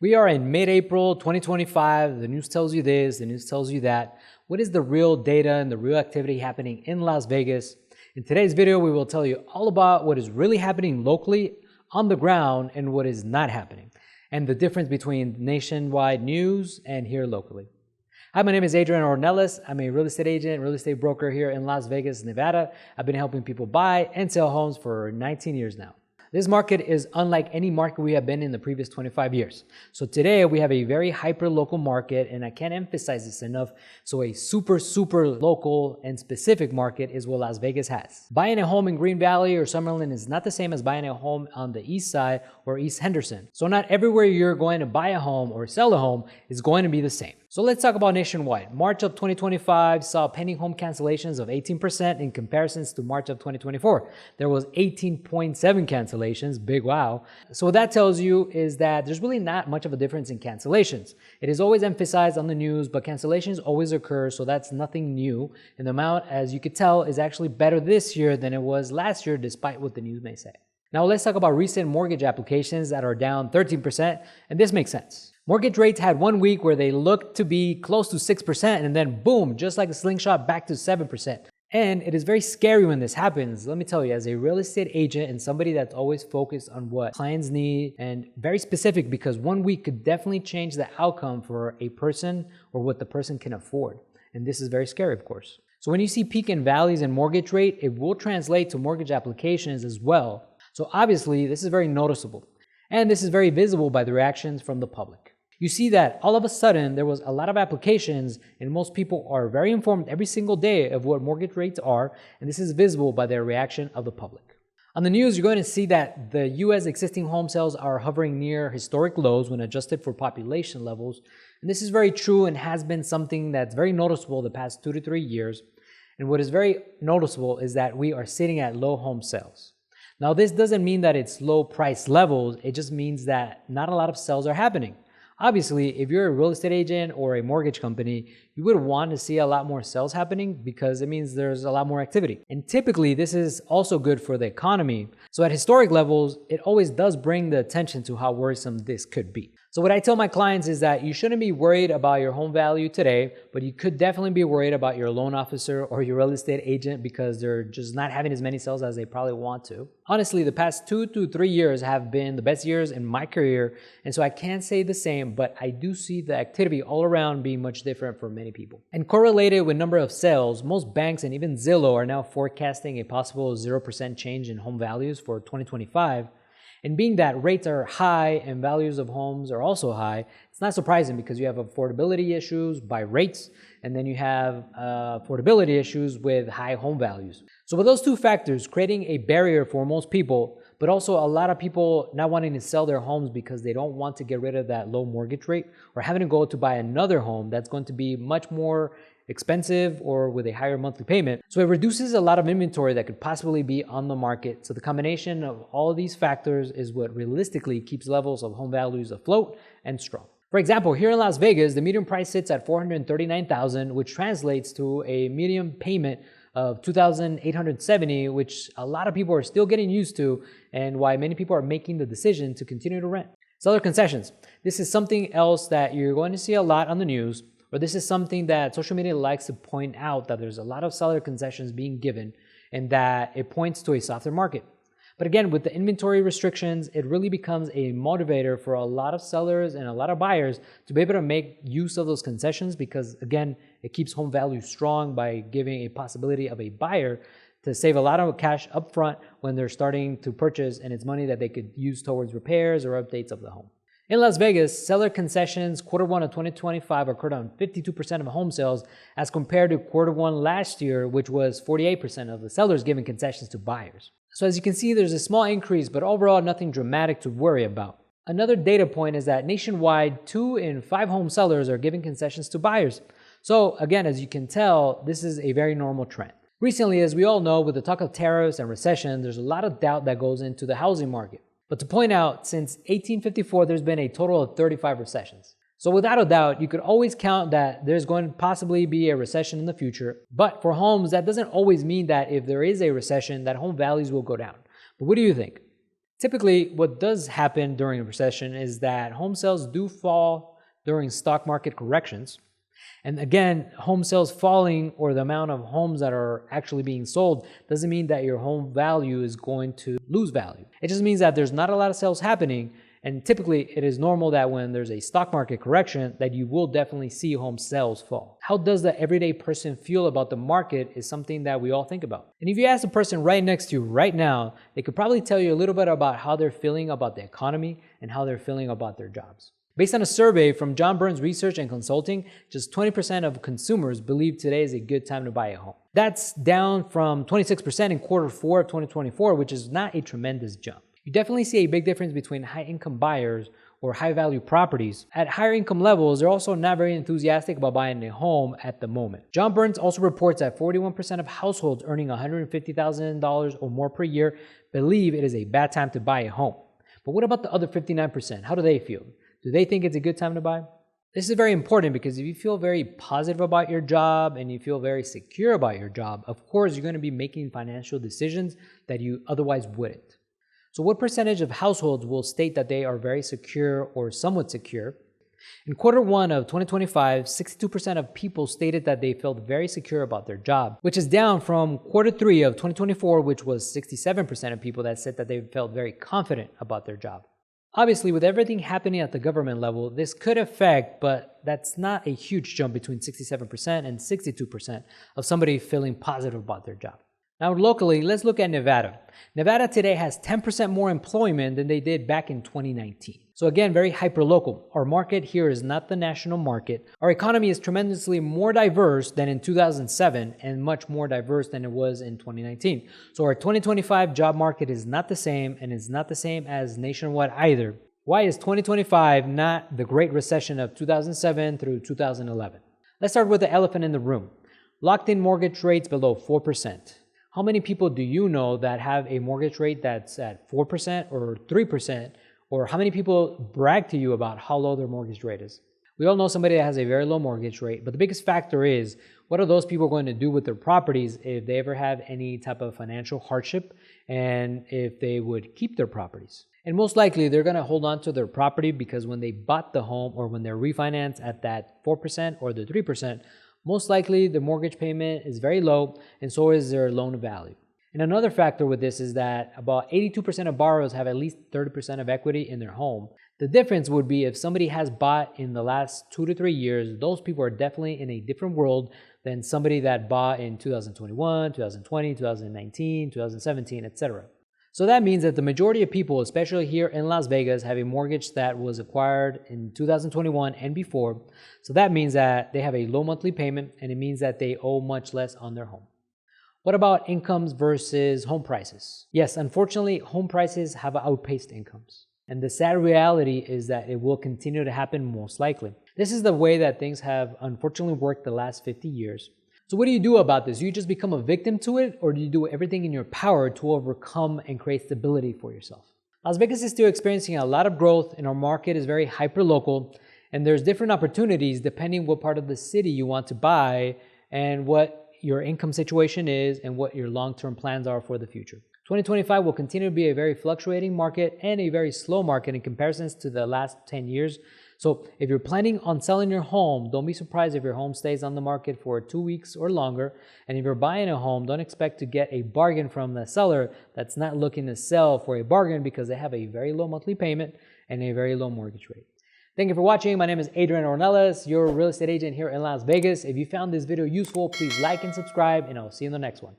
We are in mid-April 2025. The news tells you this, the news tells you that. What is the real data and the real activity happening in Las Vegas? In today's video, we will tell you all about what is really happening locally on the ground and what is not happening, and the difference between nationwide news and here locally. Hi, my name is Adrian Ornelas. I'm a real estate agent, real estate broker here in Las Vegas, Nevada. I've been helping people buy and sell homes for 19 years now. This market is unlike any market we have been in the previous 25 years. So today we have a very hyper-local market, and I can't emphasize this enough. So a super local and specific market is what Las Vegas has. Buying a home in Green Valley or Summerlin is not the same as buying a home on the east side or East Henderson. So not everywhere you're going to buy a home or sell a home is going to be the same. So let's talk about nationwide. March of 2025 saw pending home cancellations of 18% in comparisons to March of 2024. There was 18.7 cancellations, big wow. So what that tells you is that there's really not much of a difference in cancellations. It is always emphasized on the news, but cancellations always occur, so that's nothing new. And the amount, as you could tell, is actually better this year than it was last year, despite what the news may say. Now let's talk about recent mortgage applications that are down 13%, and this makes sense. Mortgage rates had 1 week where they looked to be close to 6%, and then boom, just like a slingshot, back to 7%. And it is very scary when this happens. Let me tell you, as a real estate agent and somebody that's always focused on what clients need and very specific, because 1 week could definitely change the outcome for a person or what the person can afford. And this is very scary, of course. So when you see peak and valleys in mortgage rate, it will translate to mortgage applications as well. So obviously, this is very noticeable. And this is very visible by the reactions from the public. You see that all of a sudden there was a lot of applications, and most people are very informed every single day of what mortgage rates are, and this is visible by their reaction of the public. On the news, you're going to see that the U.S. existing home sales are hovering near historic lows when adjusted for population levels, and this is very true and has been something that's very noticeable the past 2 to 3 years. And what is very noticeable is that we are sitting at low home sales. Now, this doesn't mean that it's low price levels, it just means that not a lot of sales are happening. Obviously, if you're a real estate agent or a mortgage company, you would want to see a lot more sales happening because it means there's a lot more activity. And typically, this is also good for the economy. So at historic levels, it always does bring the attention to how worrisome this could be. So what I tell my clients is that you shouldn't be worried about your home value today, but you could definitely be worried about your loan officer or your real estate agent because they're just not having as many sales as they probably want to. Honestly, the past 2 to 3 years have been the best years in my career, and so I can't say the same, but I do see the activity all around being much different for many people. And correlated with number of sales, most banks and even Zillow are now forecasting a possible 0% change in home values for 2025. And being that rates are high and values of homes are also high, it's not surprising because you have affordability issues by rates, and then you have affordability issues with high home values. So with those two factors creating a barrier for most people, but also a lot of people not wanting to sell their homes because they don't want to get rid of that low mortgage rate or having to go to buy another home that's going to be much more expensive or with a higher monthly payment. So it reduces a lot of inventory that could possibly be on the market. So the combination of all of these factors is what realistically keeps levels of home values afloat and strong. For example, here in Las Vegas, the median price sits at $439,000, which translates to a median payment of $2,870, which a lot of people are still getting used to, and why many people are making the decision to continue to rent. Seller concessions. This is something else that you're going to see a lot on the news, or this is something that social media likes to point out, that there's a lot of seller concessions being given and that it points to a softer market. But again, with the inventory restrictions, it really becomes a motivator for a lot of sellers and a lot of buyers to be able to make use of those concessions because, again, it keeps home value strong by giving a possibility of a buyer to save a lot of cash up front when they're starting to purchase, and it's money that they could use towards repairs or updates of the home. In Las Vegas, seller concessions Q1 of 2025 occurred on 52% of home sales as compared to Q1 last year, which was 48% of the sellers giving concessions to buyers. So as you can see, there's a small increase, but overall nothing dramatic to worry about. Another data point is that nationwide, 2 in 5 home sellers are giving concessions to buyers. So again, as you can tell, this is a very normal trend. Recently, as we all know, with the talk of tariffs and recession, there's a lot of doubt that goes into the housing market. But to point out, since 1854, there's been a total of 35 recessions. So without a doubt, you could always count that there's going to possibly be a recession in the future. But for homes, that doesn't always mean that if there is a recession, that home values will go down. But what do you think? Typically, what does happen during a recession is that home sales do fall during stock market corrections. And again, home sales falling or the amount of homes that are actually being sold doesn't mean that your home value is going to lose value. It just means that there's not a lot of sales happening. And typically, it is normal that when there's a stock market correction, that you will definitely see home sales fall. How does the everyday person feel about the market is something that we all think about. And if you ask the person right next to you right now, they could probably tell you a little bit about how they're feeling about the economy and how they're feeling about their jobs. Based on a survey from John Burns Research and Consulting, just 20% of consumers believe today is a good time to buy a home. That's down from 26% in quarter 4 of 2024, which is not a tremendous jump. You definitely see a big difference between high-income buyers or high-value properties. At higher income levels, they're also not very enthusiastic about buying a home at the moment. John Burns also reports that 41% of households earning $150,000 or more per year believe it is a bad time to buy a home. But what about the other 59%? How do they feel? Do they think it's a good time to buy? This is very important because if you feel very positive about your job and you feel very secure about your job, of course, you're going to be making financial decisions that you otherwise wouldn't. So what percentage of households will state that they are very secure or somewhat secure? In quarter 1 of 2025, 62% of people stated that they felt very secure about their job, which is down from quarter 3 of 2024, which was 67% of people that said that they felt very confident about their job. Obviously, with everything happening at the government level, this could affect, but that's not a huge jump between 67% and 62% of somebody feeling positive about their job. Now, locally, let's look at Nevada. Nevada today has 10% more employment than they did back in 2019. So again, very hyper-local. Our market here is not the national market. Our economy is tremendously more diverse than in 2007 and much more diverse than it was in 2019. So our 2025 job market is not the same, and it's not the same as nationwide either. Why is 2025 not the Great Recession of 2007 through 2011? Let's start with the elephant in the room. Locked-in mortgage rates below 4%. How many people do you know that have a mortgage rate that's at 4% or 3%? Or how many people brag to you about how low their mortgage rate is? We all know somebody that has a very low mortgage rate, but the biggest factor is what are those people going to do with their properties if they ever have any type of financial hardship and if they would keep their properties. And most likely they're going to hold on to their property because when they bought the home or when they're refinanced at that 4% or the 3%, most likely the mortgage payment is very low and so is their loan to value. And another factor with this is that about 82% of borrowers have at least 30% of equity in their home. The difference would be if somebody has bought in the last 2 to 3 years, those people are definitely in a different world than somebody that bought in 2021, 2020, 2019, 2017, etc. So that means that the majority of people, especially here in Las Vegas, have a mortgage that was acquired in 2021 and before. So that means that they have a low monthly payment and it means that they owe much less on their home. What about incomes versus home prices? Yes, unfortunately, home prices have outpaced incomes. And the sad reality is that it will continue to happen most likely. This is the way that things have unfortunately worked the last 50 years. So what do you do about this? Do you just become a victim to it, or do you do everything in your power to overcome and create stability for yourself? Las Vegas is still experiencing a lot of growth and our market is very hyper-local, and there's different opportunities depending what part of the city you want to buy and what your income situation is and what your long-term plans are for the future. 2025 will continue to be a very fluctuating market and a very slow market in comparisons to the last 10 years. So if you're planning on selling your home, don't be surprised if your home stays on the market for 2 weeks or longer. And if you're buying a home, don't expect to get a bargain from the seller that's not looking to sell for a bargain because they have a very low monthly payment and a very low mortgage rate. Thank you for watching. My name is Adrian Ornelas, your real estate agent here in Las Vegas. If you found this video useful, please like and subscribe, and I'll see you in the next one.